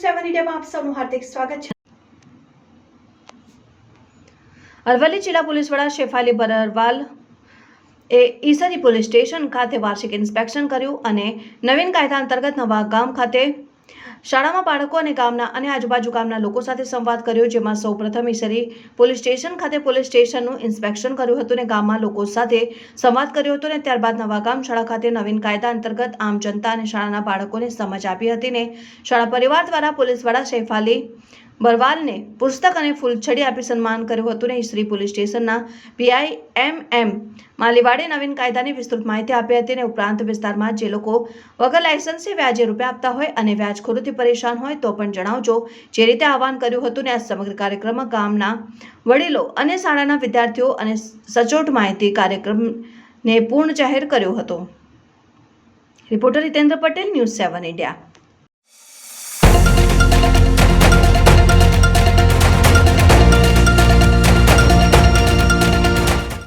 7 ઇન્ડિયામાં આપ સૌનું હાર્દિક સ્વાગત છે। અરવલ્લી જિલ્લા પોલીસ વડા શેફાલી બરરવાલ ઈસરી પોલીસ સ્ટેશન ખાતે વાર્ષિક ઇન્સ્પેક્શન કર્યું અને નવીન કાયદા અંતર્ગત નવા ગામ ખાતે શાળામાં બાળકો અને ગામના અને આજુબાજુ ગામના લોકો સાથે સંવાદ કર્યો, જેમાં સૌપ્રથમ ઈસરી પોલીસ સ્ટેશન ખાતે પોલીસ સ્ટેશનનું ઇન્સ્પેક્શન કર્યું હતું અને ગામમાં લોકો સાથે સંવાદ કર્યો હતો અને ત્યારબાદ નવા ગામ શાળા ખાતે નવીન કાયદા અંતર્ગત આમ જનતા અને શાળાના બાળકોને સમજ આપી હતી ને શાળા પરિવાર દ્વારા પોલીસ વડા શેફાલી બરરવાલને પુસ્તક અને ફૂલછડી આપી સન્માન કર્યું હતું ને ઈસરી પોલીસ સ્ટેશનના પીઆઈ એમ માલીવાડે નવીન કાયદાની વિસ્તૃત માહિતી આપી હતી અને ઉપરાંત વિસ્તારમાં જે લોકો વગર લાયસન્સે વ્યાજે રૂપિયા આપતા હોય અને વ્યાજખોરીથી પરેશાન હોય તો પણ જણાવજો, જે રીતે આહવાન કર્યું હતું ને આ સમગ્ર કાર્યક્રમમાં ગામના વડીલો અને શાળાના વિદ્યાર્થીઓ અને સચોટ માહિતી કાર્યક્રમને પૂર્ણ જાહેર કર્યો હતો। Reporter Hitendra Patel, news 7 India.